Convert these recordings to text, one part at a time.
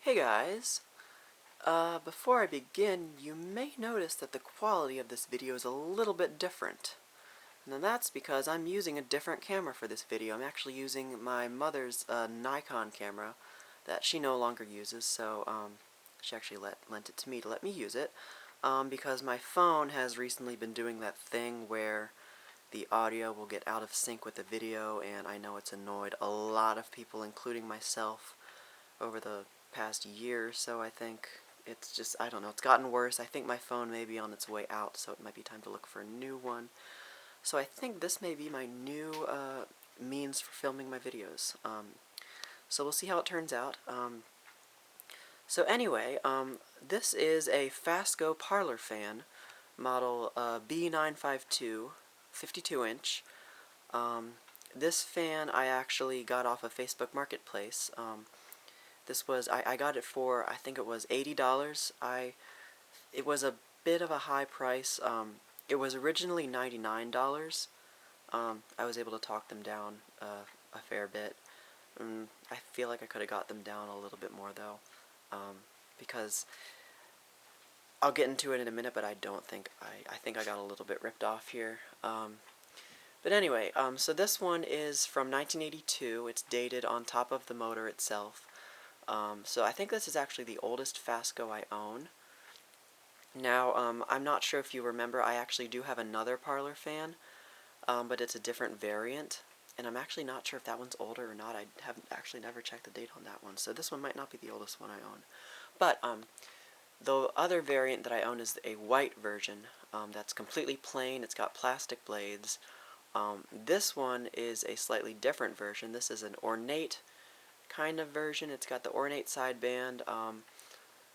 Hey guys, before I begin, you may notice that the quality of this video is a little bit different. And that's because I'm using a different camera for this video. I'm actually using my mother's Nikon camera that she no longer uses, so she actually lent it to me to let me use it, because my phone has recently been doing that thing where the audio will get out of sync with the video, and I know it's annoyed a lot of people, including myself, over the past year or so. I think it's just, I don't know, it's gotten worse. I think my phone may be on its way out, so it might be time to look for a new one. So I think this may be my new means for filming my videos. So we'll see how it turns out. So anyway, this is a FASCO Parlour-Fan model B952 52-inch. This fan I actually got off of Facebook Marketplace. This was, I got it for, I think it was $80. It was a bit of a high price. It was originally $99. I was able to talk them down a fair bit. I feel like I could have got them down a little bit more though, because I'll get into it in a minute, but I don't think, I think I got a little bit ripped off here. But anyway, so this one is from 1982. It's dated on top of the motor itself. So I think this is actually the oldest FASCO I own. Now, I'm not sure if you remember, I actually do have another Parlour fan, but it's a different variant, and I'm actually not sure if that one's older or not. I haven't actually never checked the date on that one, so this one might not be the oldest one I own. But, the other variant that I own is a white version, that's completely plain. It's got plastic blades. This one is a slightly different version. This is an ornate kind of version. It's got the ornate sideband.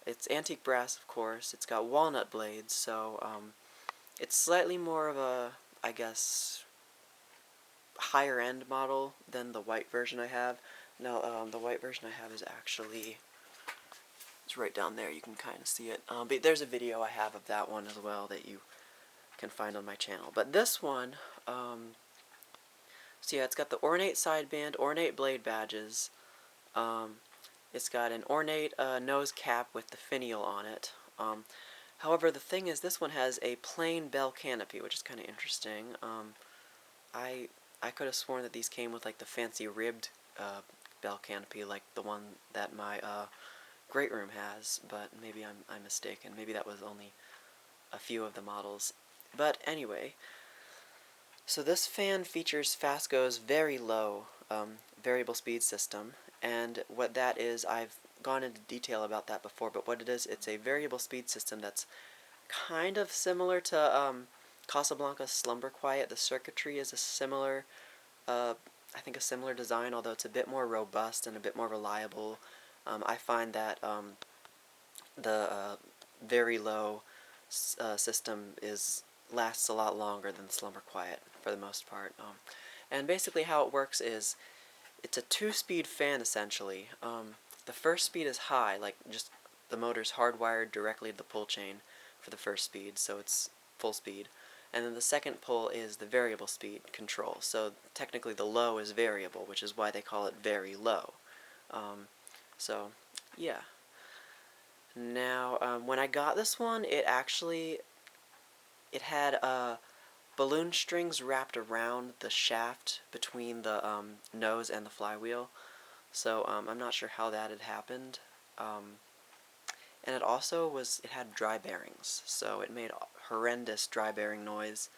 It's antique brass, of course. It's got walnut blades, so it's slightly more of a, I guess, higher end model than the white version I have. Now, the white version I have is actually, it's right down there. You can kind of see it. But there's a video I have of that one as well that you can find on my channel. But this one, so yeah, it's got the ornate sideband, ornate blade badges. It's got an ornate nose cap with the finial on it. However, the thing is, this one has a plain bell canopy, which is kind of interesting. I could have sworn that these came with like the fancy ribbed bell canopy, like the one that my great room has, but maybe I'm mistaken. Maybe that was only a few of the models. But anyway, so this fan features FASCO's Vari-Low variable speed system. And what that is, I've gone into detail about that before, but what it is, it's a variable speed system that's kind of similar to Casablanca's Slumber-Quiet. The circuitry is a similar, I think a similar design, although it's a bit more robust and a bit more reliable. I find that the Vari-Low system lasts a lot longer than Slumber-Quiet for the most part. And basically how it works is, it's a two-speed fan, essentially. The first speed is high, like just the motor's hardwired directly to the pull chain for the first speed, so it's full speed. And then the second pull is the variable speed control, so technically the low is variable, which is why they call it Vari-Low. So, yeah. Now, when I got this one, it had balloon strings wrapped around the shaft between the nose and the flywheel, so I'm not sure how that had happened. And it also it had dry bearings, so it made horrendous dry bearing noise.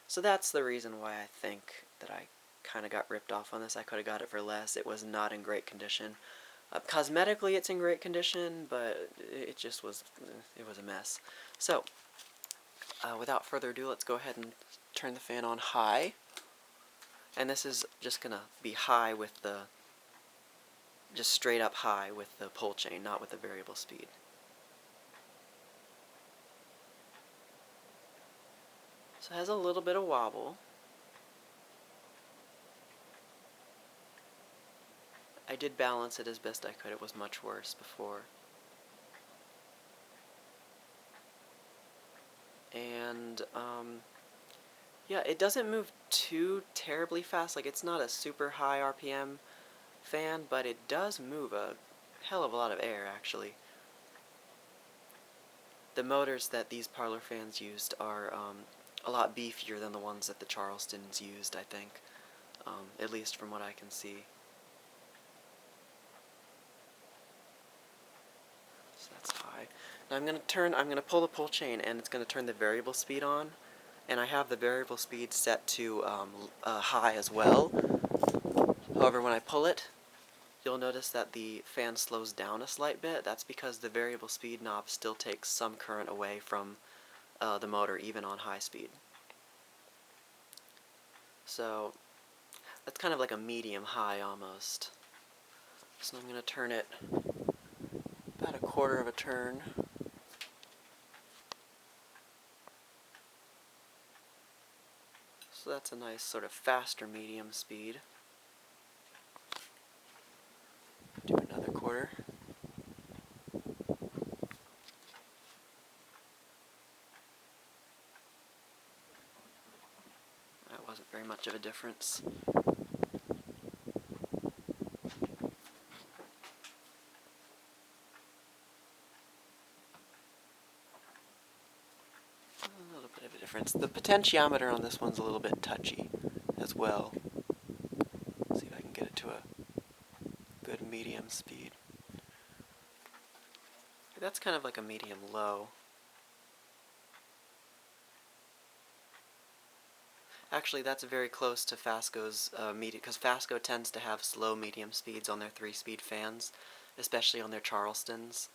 So that's the reason why I think that I kind of got ripped off on this. I could have got it for less. It was not in great condition. Cosmetically, it's in great condition, but it just was, it was a mess. So, without further ado, let's go ahead and turn the fan on high. And this is just going to be high with the, just straight up high with the pull chain, not with the variable speed. So it has a little bit of wobble. I did balance it as best I could. It was much worse before. And, yeah, it doesn't move too terribly fast. Like, it's not a super high RPM fan, but it does move a hell of a lot of air, actually. The motors that these parlor fans used are a lot beefier than the ones that the Charlestons used, I think. At least from what I can see. So that's high. Now I'm going to pull the pull chain, and it's going to turn the variable speed on. And I have the variable speed set to high as well. However, when I pull it, you'll notice that the fan slows down a slight bit. That's because the variable speed knob still takes some current away from the motor, even on high speed. So that's kind of like a medium-high almost. So I'm going to turn it about a quarter of a turn. So that's a nice sort of faster medium speed. Do another quarter. That wasn't very much of a difference. A little bit of a difference. The potentiometer on this one's a little bit touchy as well. See if I can get it to a good medium speed. That's kind of like a medium low. Actually, that's very close to FASCO's medium, because FASCO tends to have slow medium speeds on their 3-speed fans, especially on their Charlestons.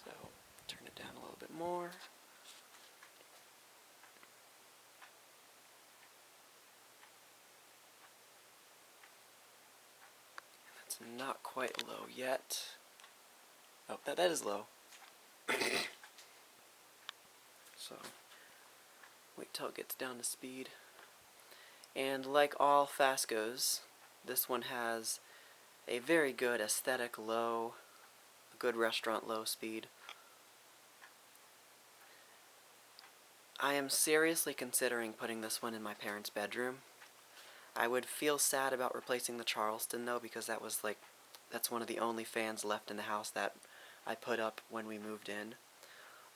So, turn it down a little bit more. That's not quite low yet. Oh, that is low. So, wait till it gets down to speed. And like all FASCOs, this one has a very good aesthetic low, a good restaurant low speed. I am seriously considering putting this one in my parents' bedroom. I would feel sad about replacing the Charleston though, because that's one of the only fans left in the house that I put up when we moved in.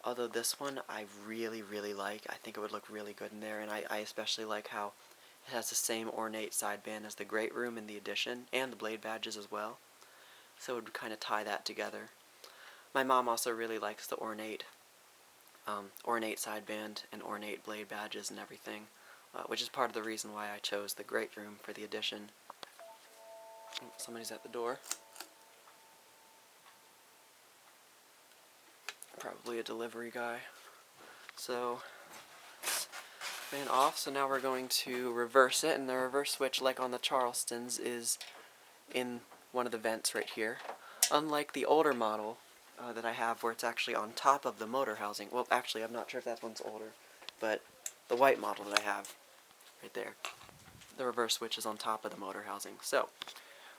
Although this one I really, really like. I think it would look really good in there, and I especially like how it has the same ornate sideband as the great room in the addition, and the blade badges as well. So it would kind of tie that together. My mom also really likes the ornate sideband and ornate blade badges and everything, which is part of the reason why I chose the great room for the addition. Oh, somebody's at the door. Probably a delivery guy. So, fan off, so now we're going to reverse it, and the reverse switch, like on the Charlestons, is in one of the vents right here. Unlike the older model that I have, where it's actually on top of the motor housing. Well, actually, I'm not sure if that one's older, but the white model that I have, right there, the reverse switch is on top of the motor housing. So,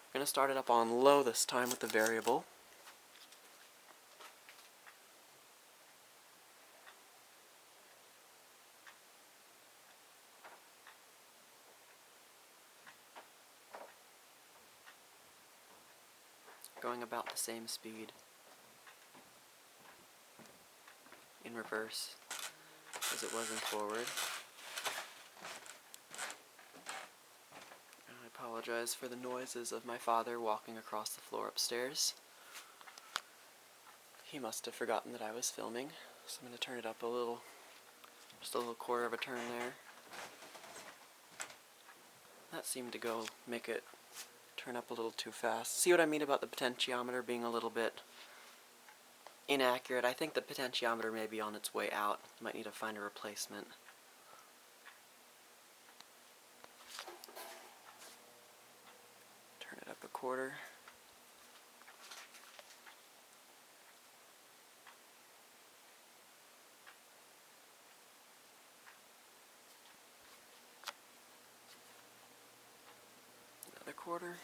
we're going to start it up on low this time with the variable. Going about the same speed in reverse as it was in forward. And I apologize for the noises of my father walking across the floor upstairs. He must have forgotten that I was filming, so I'm going to turn it up a little, just a little quarter of a turn there. That seemed to make it turn up a little too fast. See what I mean about the potentiometer being a little bit inaccurate? I think the potentiometer may be on its way out. Might need to find a replacement. Turn it up a quarter. Another quarter.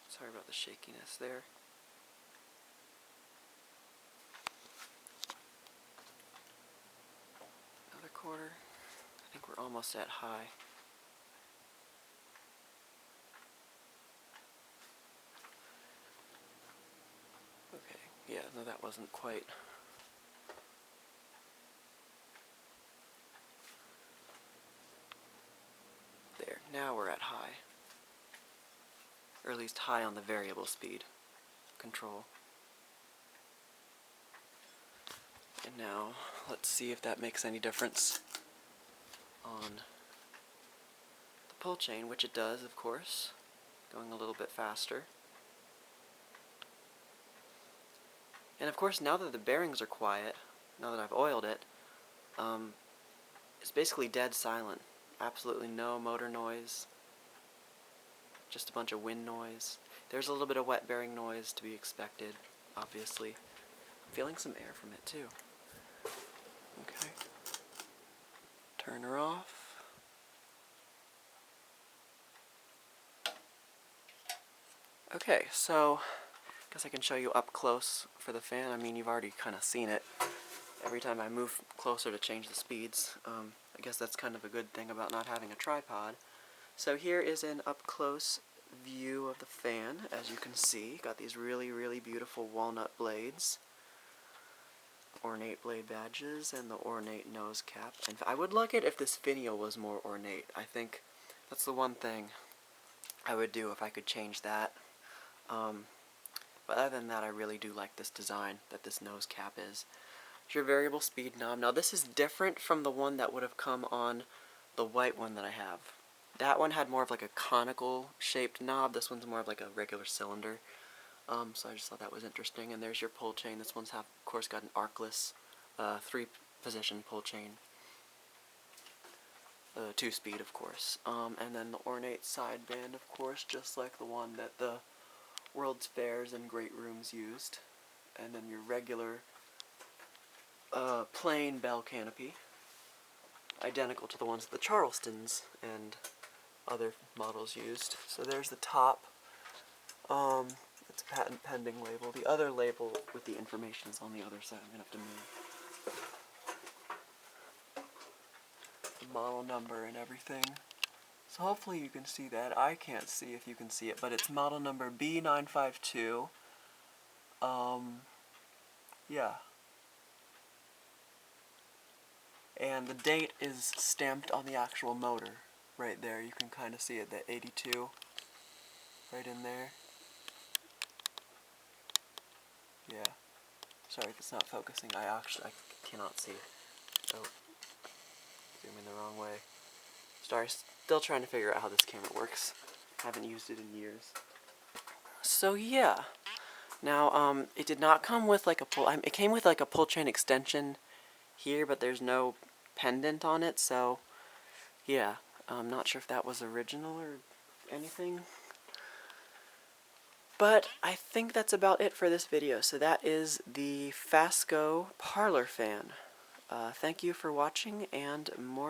Sorry about the shakiness there. almost at high. Okay, yeah, no, that wasn't quite. There, now we're at high. Or at least high on the variable speed control. And now, let's see if that makes any difference on the pull chain, which it does, of course, going a little bit faster. And of course, now that the bearings are quiet, now that I've oiled it, it's basically dead silent. Absolutely no motor noise, just a bunch of wind noise. There's a little bit of wet bearing noise to be expected, obviously. I'm feeling some air from it too. Okay. Turn her off. Okay, so I guess I can show you up close for the fan. I mean, you've already kind of seen it every time I move closer to change the speeds. I guess that's kind of a good thing about not having a tripod. So here is an up-close view of the fan. As you can see, got these really, really beautiful walnut blades, ornate blade badges, and the ornate nose cap. And I would like it if this finial was more ornate. I think that's the one thing I would do if I could change that. But other than that, I really do like this design that this nose cap is. Your variable speed knob. Now this is different from the one that would have come on the white one that I have. That one had more of like a conical shaped knob. This one's more of like a regular cylinder. So I just thought that was interesting. And there's your pull chain. This one's of course got an arcless 3-position pull chain. 2-speed, of course. And then the ornate sideband, of course, just like the one that the World's Fairs and Great Rooms used. And then your regular plain bell canopy, identical to the ones the Charlestons and other models used. So there's the top. It's a patent pending label. The other label with the information is on the other side. I'm going to have to move the model number and everything. So hopefully you can see that. I can't see if you can see it, but it's model number B952. Yeah. And the date is stamped on the actual motor right there. You can kind of see it, that 82 right in there. Yeah. Sorry if it's not focusing. I cannot see. Oh. Zooming the wrong way. Sorry, still trying to figure out how this camera works. Haven't used it in years. So yeah. Now, it did not come with like a pull. It came with like a pull chain extension here, but there's no pendant on it, so yeah, I'm not sure if that was original or anything. But I think that's about it for this video. So that is the FASCO Parlour-Fan. Thank you for watching, and more to